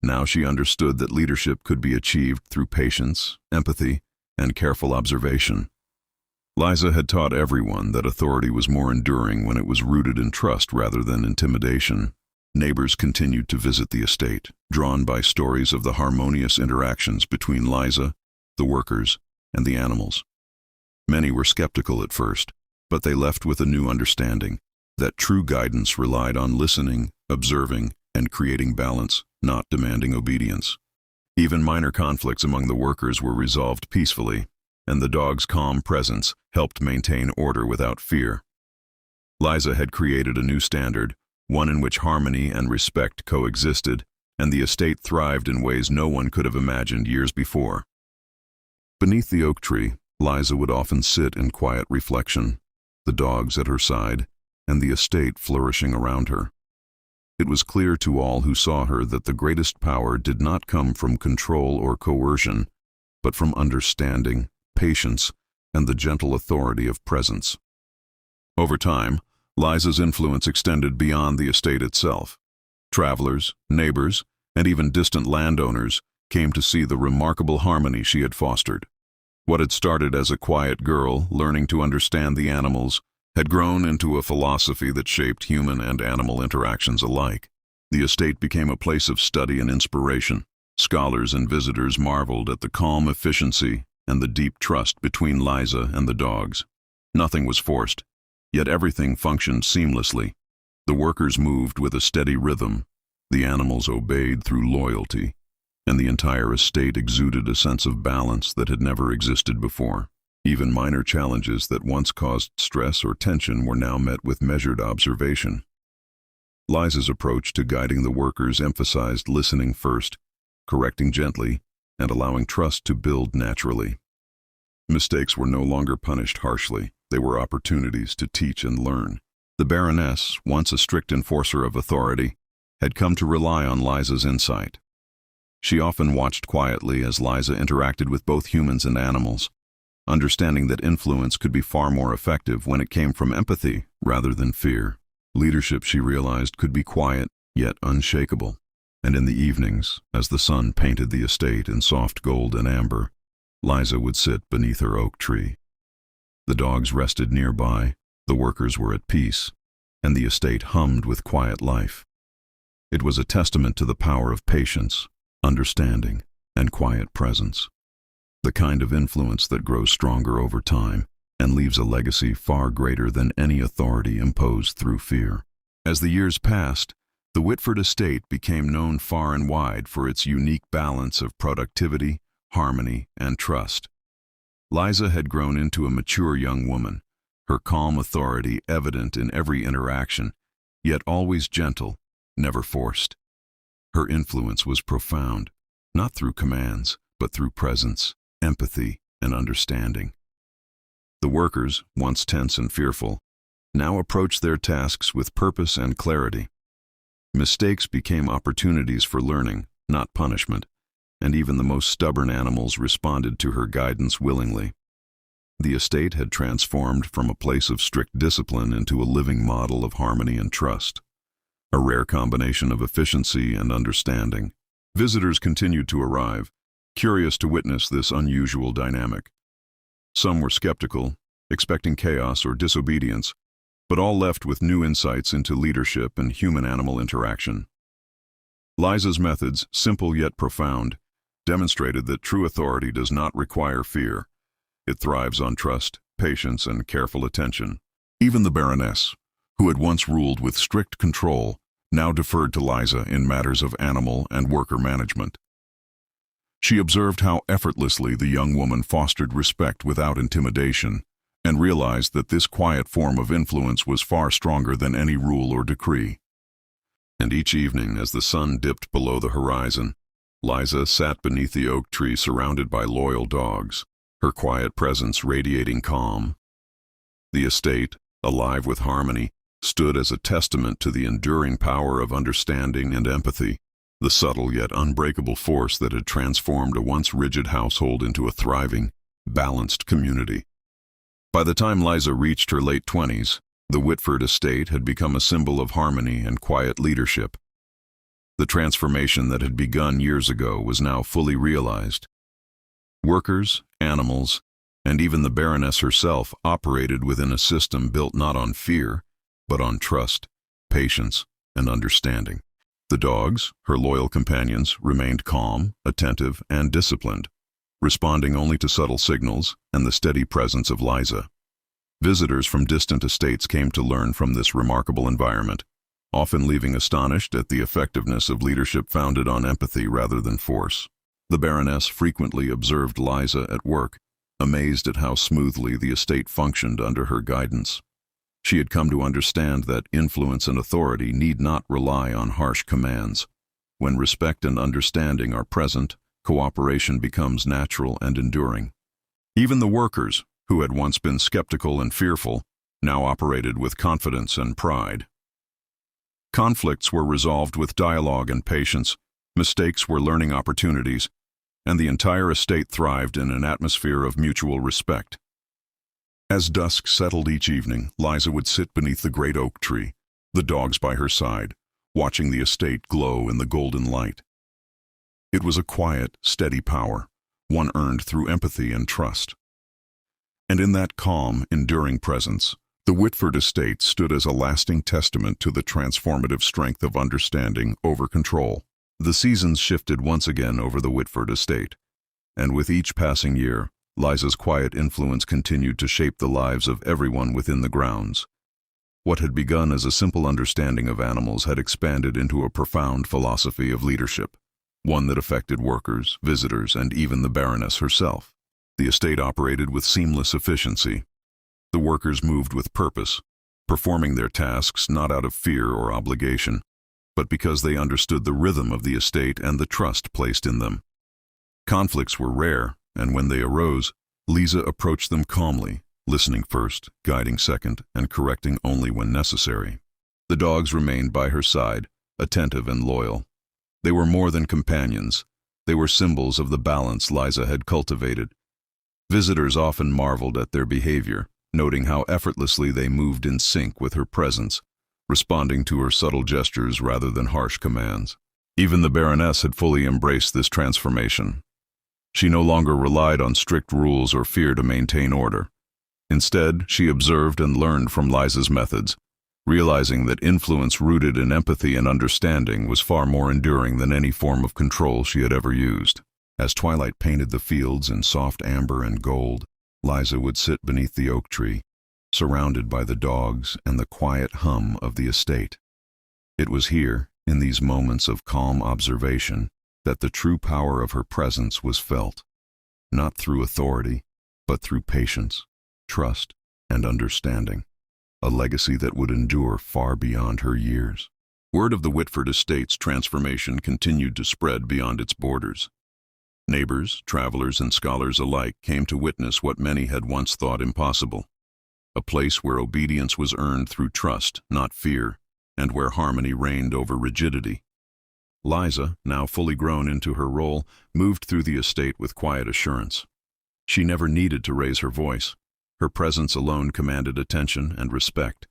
[SPEAKER 1] Now she understood that leadership could be achieved through patience, empathy, and careful observation. Liza had taught everyone that authority was more enduring when it was rooted in trust rather than intimidation. Neighbors continued to visit the estate, drawn by stories of the harmonious interactions between Liza, the workers, and the animals. Many were skeptical at first, but they left with a new understanding that true guidance relied on listening, observing, and creating balance, not demanding obedience. Even minor conflicts among the workers were resolved peacefully, and the dog's calm presence helped maintain order without fear. Liza had created a new standard, one in which harmony and respect coexisted, and the estate thrived in ways no one could have imagined years before. Beneath the oak tree, Liza would often sit in quiet reflection, the dogs at her side, and the estate flourishing around her. It was clear to all who saw her that the greatest power did not come from control or coercion, but from understanding, patience, and the gentle authority of presence. Over time, Liza's influence extended beyond the estate itself. Travelers, neighbors, and even distant landowners came to see the remarkable harmony she had fostered. What had started as a quiet girl learning to understand the animals had grown into a philosophy that shaped human and animal interactions alike. The estate became a place of study and inspiration. Scholars and visitors marveled at the calm efficiency and the deep trust between Liza and the dogs. Nothing was forced, yet everything functioned seamlessly. The workers moved with a steady rhythm, the animals obeyed through loyalty, and the entire estate exuded a sense of balance that had never existed before. Even minor challenges that once caused stress or tension were now met with measured observation. Liza's approach to guiding the workers emphasized listening first, correcting gently, and allowing trust to build naturally. Mistakes were no longer punished harshly. They were opportunities to teach and learn. The Baroness, once a strict enforcer of authority, had come to rely on Liza's insight. She often watched quietly as Liza interacted with both humans and animals, understanding that influence could be far more effective when it came from empathy rather than fear. Leadership, she realized, could be quiet yet unshakable. And in the evenings, as the sun painted the estate in soft gold and amber, Liza would sit beneath her oak tree. The dogs rested nearby, the workers were at peace, and the estate hummed with quiet life. It was a testament to the power of patience, understanding, and quiet presence. The kind of influence that grows stronger over time and leaves a legacy far greater than any authority imposed through fear. As the years passed, the Whitford estate became known far and wide for its unique balance of productivity, harmony, and trust. Liza had grown into a mature young woman, her calm authority evident in every interaction, yet always gentle, never forced. Her influence was profound, not through commands, but through presence, empathy, and understanding. The workers, once tense and fearful, now approached their tasks with purpose and clarity. Mistakes became opportunities for learning, not punishment, and even the most stubborn animals responded to her guidance willingly. The estate had transformed from a place of strict discipline into a living model of harmony and trust, a rare combination of efficiency and understanding. Visitors continued to arrive, curious to witness this unusual dynamic. Some were skeptical, expecting chaos or disobedience, but all left with new insights into leadership and human-animal interaction. Liza's methods, simple yet profound, demonstrated that true authority does not require fear. It thrives on trust, patience, and careful attention. Even the Baroness, who had once ruled with strict control, now deferred to Liza in matters of animal and worker management. She observed how effortlessly the young woman fostered respect without intimidation, and realized that this quiet form of influence was far stronger than any rule or decree. And each evening, as the sun dipped below the horizon, Liza sat beneath the oak tree surrounded by loyal dogs, her quiet presence radiating calm. The estate, alive with harmony, stood as a testament to the enduring power of understanding and empathy, the subtle yet unbreakable force that had transformed a once rigid household into a thriving, balanced community. By the time Liza reached her late 20s, the Whitford estate had become a symbol of harmony and quiet leadership. The transformation that had begun years ago was now fully realized. Workers, animals, and even the Baroness herself operated within a system built not on fear, but on trust, patience, and understanding. The dogs, her loyal companions, remained calm, attentive, and disciplined, responding only to subtle signals and the steady presence of Liza. Visitors from distant estates came to learn from this remarkable environment, often leaving astonished at the effectiveness of leadership founded on empathy rather than force. The Baroness frequently observed Liza at work, amazed at how smoothly the estate functioned under her guidance. She had come to understand that influence and authority need not rely on harsh commands. When respect and understanding are present, cooperation becomes natural and enduring. Even the workers, who had once been skeptical and fearful, now operated with confidence and pride. Conflicts were resolved with dialogue and patience, mistakes were learning opportunities, and the entire estate thrived in an atmosphere of mutual respect. As dusk settled each evening, Liza would sit beneath the great oak tree, the dogs by her side, watching the estate glow in the golden light. It was a quiet, steady power, one earned through empathy and trust. And in that calm, enduring presence, the Whitford estate stood as a lasting testament to the transformative strength of understanding over control. The seasons shifted once again over the Whitford estate, and with each passing year, Liza's quiet influence continued to shape the lives of everyone within the grounds. What had begun as a simple understanding of animals had expanded into a profound philosophy of leadership, one that affected workers, visitors, and even the Baroness herself. The estate operated with seamless efficiency. The workers moved with purpose, performing their tasks not out of fear or obligation, but because they understood the rhythm of the estate and the trust placed in them. Conflicts were rare, and when they arose, Liza approached them calmly, listening first, guiding second, and correcting only when necessary. The dogs remained by her side, attentive and loyal. They were more than companions. They were symbols of the balance Liza had cultivated. Visitors often marveled at their behavior, noting how effortlessly they moved in sync with her presence, responding to her subtle gestures rather than harsh commands. Even the Baroness had fully embraced this transformation. She no longer relied on strict rules or fear to maintain order. Instead, she observed and learned from Liza's methods, realizing that influence rooted in empathy and understanding was far more enduring than any form of control she had ever used. As twilight painted the fields in soft amber and gold, Liza would sit beneath the oak tree, surrounded by the dogs and the quiet hum of the estate. It was here, in these moments of calm observation, that the true power of her presence was felt, not through authority, but through patience, trust, and understanding, a legacy that would endure far beyond her years. Word of the Whitford estate's transformation continued to spread beyond its borders. Neighbors, travelers, and scholars alike came to witness what many had once thought impossible, a place where obedience was earned through trust, not fear, and where harmony reigned over rigidity. Liza, now fully grown into her role, moved through the estate with quiet assurance. She never needed to raise her voice. Her presence alone commanded attention and respect.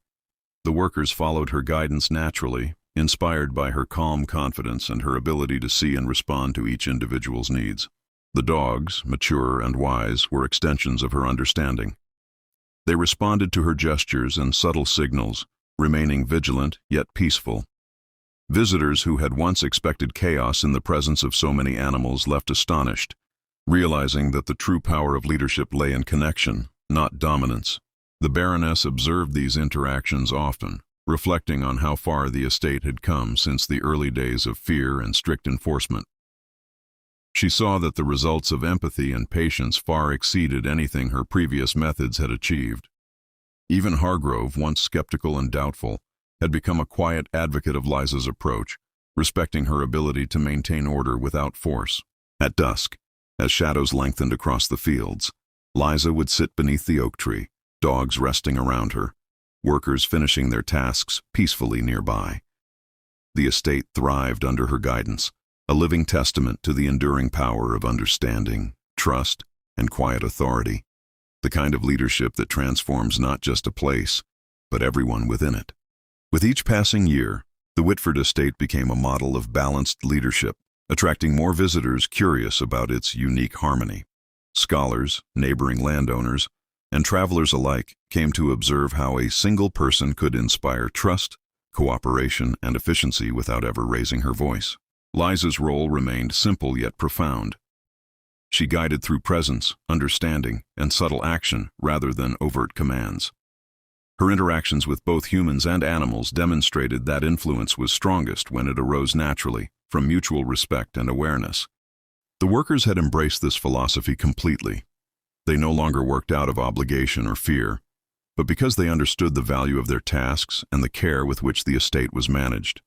[SPEAKER 1] The workers followed her guidance naturally, inspired by her calm confidence and her ability to see and respond to each individual's needs. The dogs, mature and wise, were extensions of her understanding. They responded to her gestures and subtle signals, remaining vigilant yet peaceful. Visitors who had once expected chaos in the presence of so many animals left astonished, realizing that the true power of leadership lay in connection, not dominance. The Baroness observed these interactions often, reflecting on how far the estate had come since the early days of fear and strict enforcement. She saw that the results of empathy and patience far exceeded anything her previous methods had achieved. Even Hargrove, once skeptical and doubtful, had become a quiet advocate of Liza's approach, respecting her ability to maintain order without force. At dusk, as shadows lengthened across the fields, Liza would sit beneath the oak tree, dogs resting around her, workers finishing their tasks peacefully nearby. The estate thrived under her guidance, a living testament to the enduring power of understanding, trust, and quiet authority, the kind of leadership that transforms not just a place, but everyone within it. With each passing year, the Whitford estate became a model of balanced leadership, attracting more visitors curious about its unique harmony. Scholars, neighboring landowners, and travelers alike came to observe how a single person could inspire trust, cooperation, and efficiency without ever raising her voice. Liza's role remained simple yet profound. She guided through presence, understanding, and subtle action rather than overt commands. Her interactions with both humans and animals demonstrated that influence was strongest when it arose naturally, from mutual respect and awareness. The workers had embraced this philosophy completely. They no longer worked out of obligation or fear, but because they understood the value of their tasks and the care with which the estate was managed.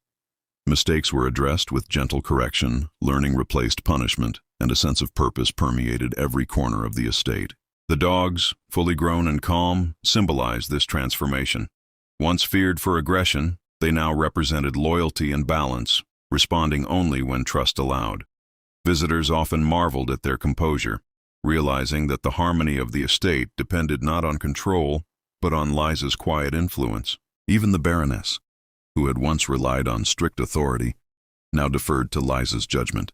[SPEAKER 1] Mistakes were addressed with gentle correction, learning replaced punishment, and a sense of purpose permeated every corner of the estate. The dogs, fully grown and calm, symbolized this transformation. Once feared for aggression, they now represented loyalty and balance, responding only when trust allowed. Visitors often marveled at their composure, realizing that the harmony of the estate depended not on control, but on Liza's quiet influence. Even the Baroness, who had once relied on strict authority, now deferred to Liza's judgment.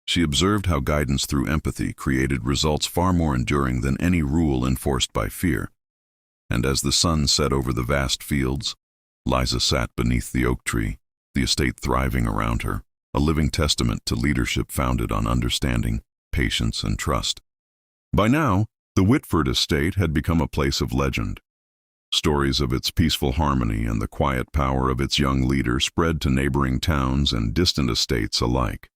[SPEAKER 1] She observed how guidance through empathy created results far more enduring than any rule enforced by fear. And as the sun set over the vast fields, Liza sat beneath the oak tree, the estate thriving around her, a living testament to leadership founded on understanding, patience, and trust. By now, the Whitford estate had become a place of legend. Stories of its peaceful harmony and the quiet power of its young leader spread to neighboring towns and distant estates alike.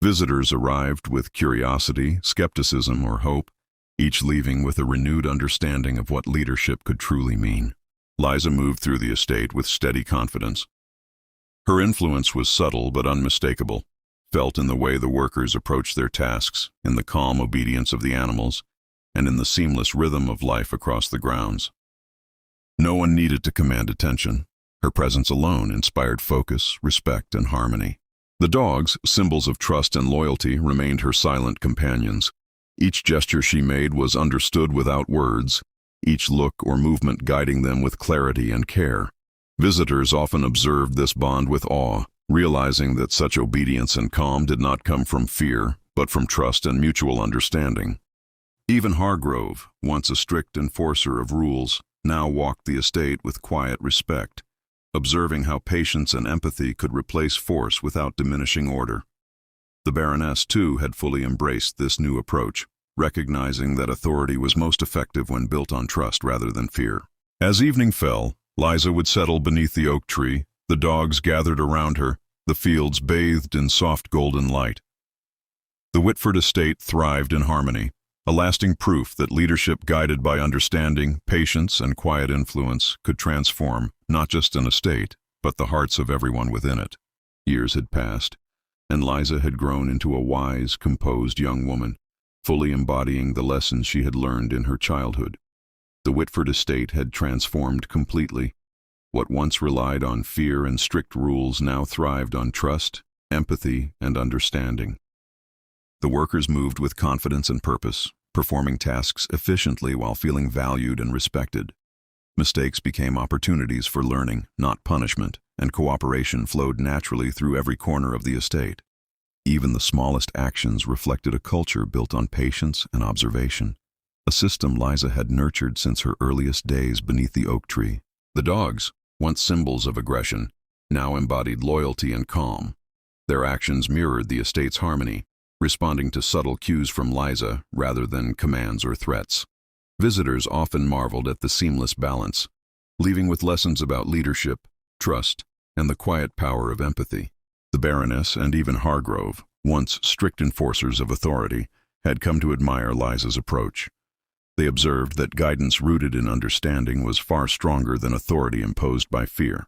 [SPEAKER 1] Visitors arrived with curiosity, skepticism, or hope, each leaving with a renewed understanding of what leadership could truly mean. Liza moved through the estate with steady confidence. Her influence was subtle but unmistakable, felt in the way the workers approached their tasks, in the calm obedience of the animals, and in the seamless rhythm of life across the grounds. No one needed to command attention. Her presence alone inspired focus, respect, and harmony. The dogs, symbols of trust and loyalty, remained her silent companions. Each gesture she made was understood without words, each look or movement guiding them with clarity and care. Visitors often observed this bond with awe, realizing that such obedience and calm did not come from fear, but from trust and mutual understanding. Even Hargrove, once a strict enforcer of rules, now walked the estate with quiet respect, observing how patience and empathy could replace force without diminishing order. The Baroness, too, had fully embraced this new approach, recognizing that authority was most effective when built on trust rather than fear. As evening fell, Liza would settle beneath the oak tree, the dogs gathered around her, the fields bathed in soft golden light. The Whitford estate thrived in harmony, a lasting proof that leadership guided by understanding, patience, and quiet influence could transform not just an estate, but the hearts of everyone within it. Years had passed, and Liza had grown into a wise, composed young woman, fully embodying the lessons she had learned in her childhood. The Whitford estate had transformed completely. What once relied on fear and strict rules now thrived on trust, empathy, and understanding. The workers moved with confidence and purpose, performing tasks efficiently while feeling valued and respected. Mistakes became opportunities for learning, not punishment, and cooperation flowed naturally through every corner of the estate. Even the smallest actions reflected a culture built on patience and observation, a system Liza had nurtured since her earliest days beneath the oak tree. The dogs, once symbols of aggression, now embodied loyalty and calm. Their actions mirrored the estate's harmony, responding to subtle cues from Liza rather than commands or threats. Visitors often marveled at the seamless balance, leaving with lessons about leadership, trust, and the quiet power of empathy. The Baroness and even Hargrove, once strict enforcers of authority, had come to admire Liza's approach. They observed that guidance rooted in understanding was far stronger than authority imposed by fear.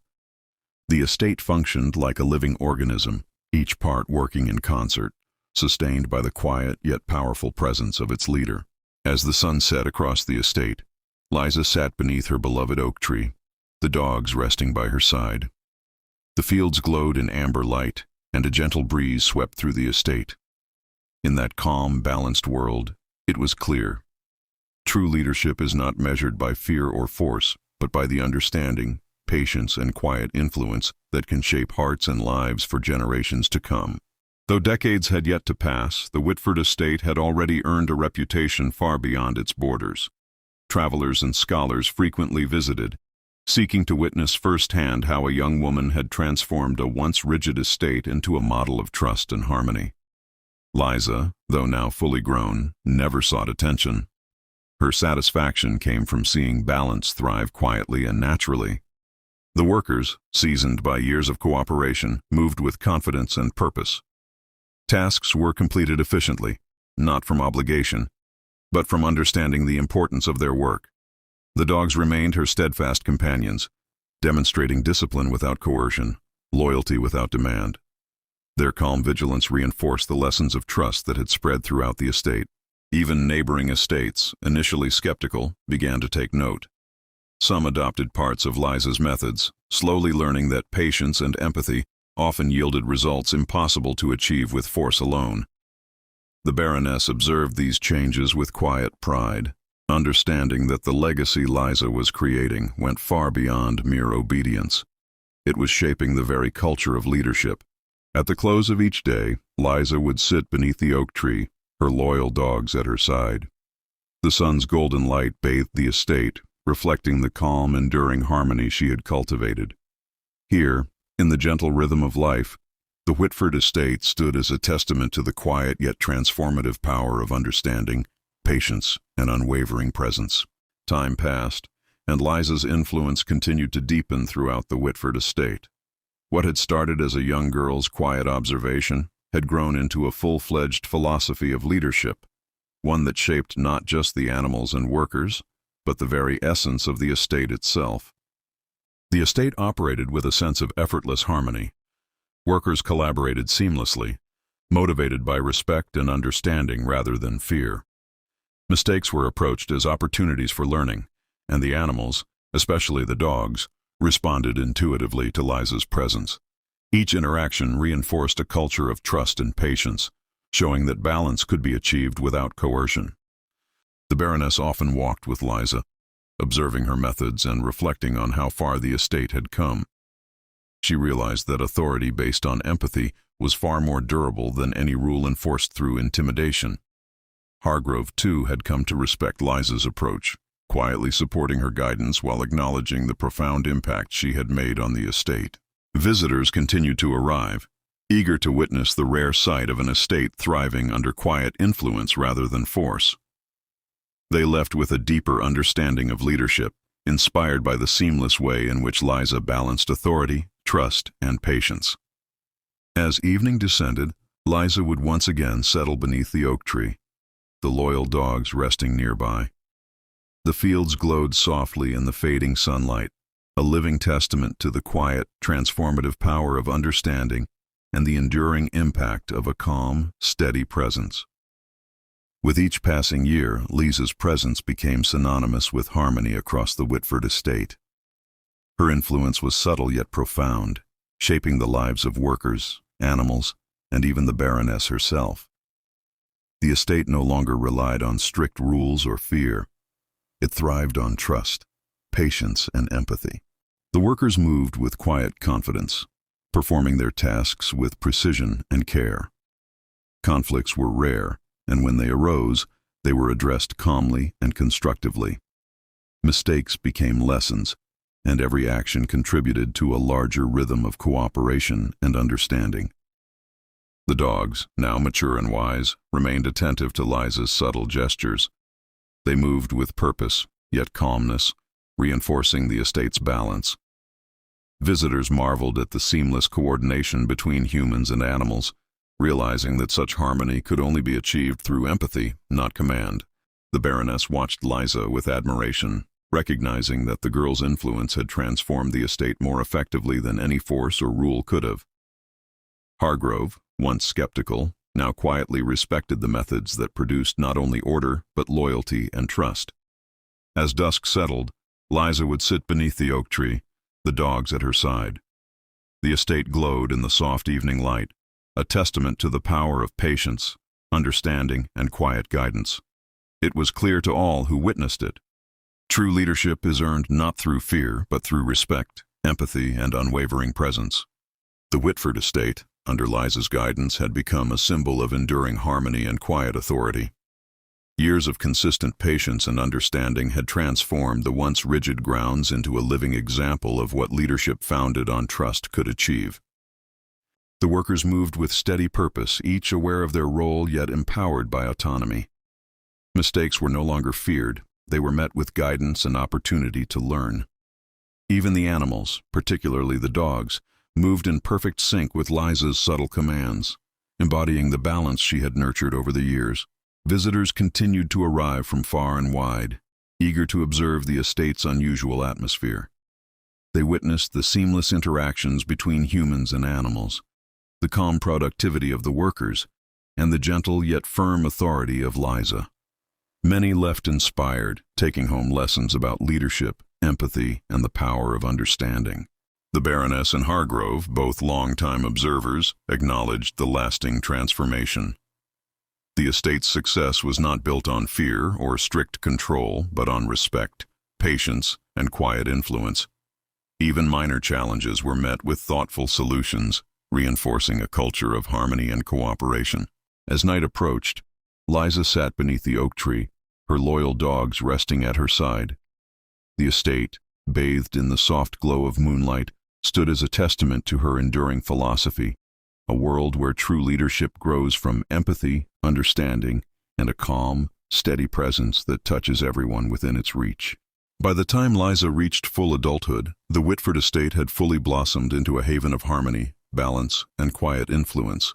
[SPEAKER 1] The estate functioned like a living organism, each part working in concert, sustained by the quiet yet powerful presence of its leader. As the sun set across the estate, Liza sat beneath her beloved oak tree, the dogs resting by her side. The fields glowed in amber light, and a gentle breeze swept through the estate. In that calm, balanced world, it was clear. True leadership is not measured by fear or force, but by the understanding, patience, and quiet influence that can shape hearts and lives for generations to come. Though decades had yet to pass, the Whitford estate had already earned a reputation far beyond its borders. Travelers and scholars frequently visited, seeking to witness firsthand how a young woman had transformed a once rigid estate into a model of trust and harmony. Liza, though now fully grown, never sought attention. Her satisfaction came from seeing balance thrive quietly and naturally. The workers, seasoned by years of cooperation, moved with confidence and purpose. Tasks were completed efficiently, not from obligation, but from understanding the importance of their work. The dogs remained her steadfast companions, demonstrating discipline without coercion, loyalty without demand. Their calm vigilance reinforced the lessons of trust that had spread throughout the estate. Even neighboring estates, initially skeptical, began to take note. Some adopted parts of Liza's methods, slowly learning that patience and empathy often yielded results impossible to achieve with force alone. The Baroness observed these changes with quiet pride, understanding that the legacy Liza was creating went far beyond mere obedience. It was shaping the very culture of leadership. At the close of each day, Liza would sit beneath the oak tree, her loyal dogs at her side. The sun's golden light bathed the estate, reflecting the calm, enduring harmony she had cultivated. Here, in the gentle rhythm of life, the Whitford estate stood as a testament to the quiet yet transformative power of understanding, patience, and unwavering presence. Time passed, and Liza's influence continued to deepen throughout the Whitford estate. What had started as a young girl's quiet observation had grown into a full-fledged philosophy of leadership, one that shaped not just the animals and workers, but the very essence of the estate itself. The estate operated with a sense of effortless harmony. Workers collaborated seamlessly, motivated by respect and understanding rather than fear. Mistakes were approached as opportunities for learning, and the animals, especially the dogs, responded intuitively to Liza's presence. Each interaction reinforced a culture of trust and patience, showing that balance could be achieved without coercion. The Baroness often walked with Liza, observing her methods and reflecting on how far the estate had come. She realized that authority based on empathy was far more durable than any rule enforced through intimidation. Hargrove, too, had come to respect Liza's approach, quietly supporting her guidance while acknowledging the profound impact she had made on the estate. Visitors continued to arrive, eager to witness the rare sight of an estate thriving under quiet influence rather than force. They left with a deeper understanding of leadership, inspired by the seamless way in which Liza balanced authority, trust, and patience. As evening descended, Liza would once again settle beneath the oak tree, the loyal dogs resting nearby. The fields glowed softly in the fading sunlight, a living testament to the quiet, transformative power of understanding and the enduring impact of a calm, steady presence. With each passing year, Liza's presence became synonymous with harmony across the Whitford estate. Her influence was subtle yet profound, shaping the lives of workers, animals, and even the Baroness herself. The estate no longer relied on strict rules or fear. It thrived on trust, patience, and empathy. The workers moved with quiet confidence, performing their tasks with precision and care. Conflicts were rare, and when they arose, they were addressed calmly and constructively. Mistakes became lessons, and every action contributed to a larger rhythm of cooperation and understanding. The dogs, now mature and wise, remained attentive to Liza's subtle gestures. They moved with purpose, yet calmness, reinforcing the estate's balance. Visitors marveled at the seamless coordination between humans and animals, realizing that such harmony could only be achieved through empathy, not command. The Baroness watched Liza with admiration, recognizing that the girl's influence had transformed the estate more effectively than any force or rule could have. Hargrove, once skeptical, now quietly respected the methods that produced not only order but loyalty and trust. As dusk settled, Liza would sit beneath the oak tree, the dogs at her side. The estate glowed in the soft evening light, a testament to the power of patience, understanding, and quiet guidance. It was clear to all who witnessed it. True leadership is earned not through fear, but through respect, empathy, and unwavering presence. The Whitford estate, under Liza's guidance, had become a symbol of enduring harmony and quiet authority. Years of consistent patience and understanding had transformed the once rigid grounds into a living example of what leadership founded on trust could achieve. The workers moved with steady purpose, each aware of their role yet empowered by autonomy. Mistakes were no longer feared, they were met with guidance and opportunity to learn. Even the animals, particularly the dogs, moved in perfect sync with Liza's subtle commands, embodying the balance she had nurtured over the years. Visitors continued to arrive from far and wide, eager to observe the estate's unusual atmosphere. They witnessed the seamless interactions between humans and animals, the calm productivity of the workers, and the gentle yet firm authority of Liza. Many left inspired, taking home lessons about leadership, empathy, and the power of understanding. The Baroness and Hargrove, both long-time observers, acknowledged the lasting transformation. The estate's success was not built on fear or strict control, but on respect, patience, and quiet influence. Even minor challenges were met with thoughtful solutions, reinforcing a culture of harmony and cooperation. As night approached, Liza sat beneath the oak tree, her loyal dogs resting at her side. The estate, bathed in the soft glow of moonlight, stood as a testament to her enduring philosophy, a world where true leadership grows from empathy, understanding, and a calm, steady presence that touches everyone within its reach. By the time Liza reached full adulthood, the Whitford estate had fully blossomed into a haven of harmony, balance, and quiet influence.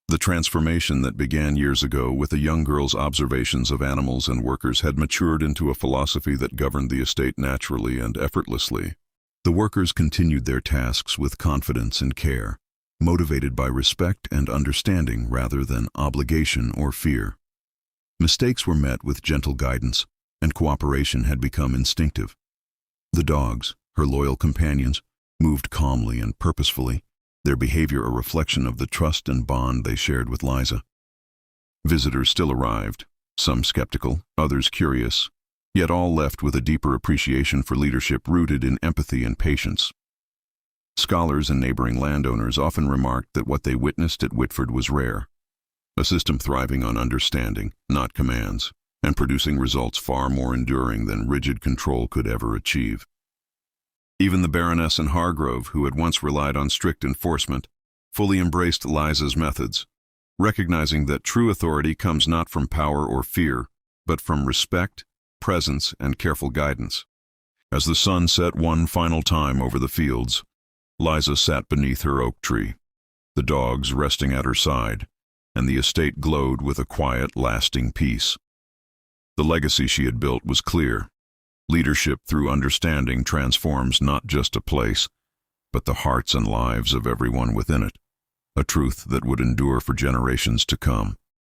[SPEAKER 1] The transformation that began years ago with a young girl's observations of animals and workers had matured into a philosophy that governed the estate naturally and effortlessly. The workers continued their tasks with confidence and care, motivated by respect and understanding rather than obligation or fear. Mistakes were met with gentle guidance, and cooperation had become instinctive. The dogs, her loyal companions, moved calmly and purposefully, their behavior a reflection of the trust and bond they shared with Liza. Visitors still arrived, some skeptical, others curious, yet all left with a deeper appreciation for leadership rooted in empathy and patience. Scholars and neighboring landowners often remarked that what they witnessed at Whitford was rare. a system thriving on understanding, not commands, and producing results far more enduring than rigid control could ever achieve. Even the Baroness and Hargrove, who had once relied on strict enforcement, fully embraced Liza's methods, recognizing that true authority comes not from power or fear, but from respect, presence, and careful guidance. As the sun set one final time over the fields, Liza sat beneath her oak tree, the dogs resting at her side, and the estate glowed with a quiet, lasting peace. The legacy she had built was clear. Leadership through understanding transforms not just a place, but the hearts and lives of everyone within it, a truth that would endure for generations to come.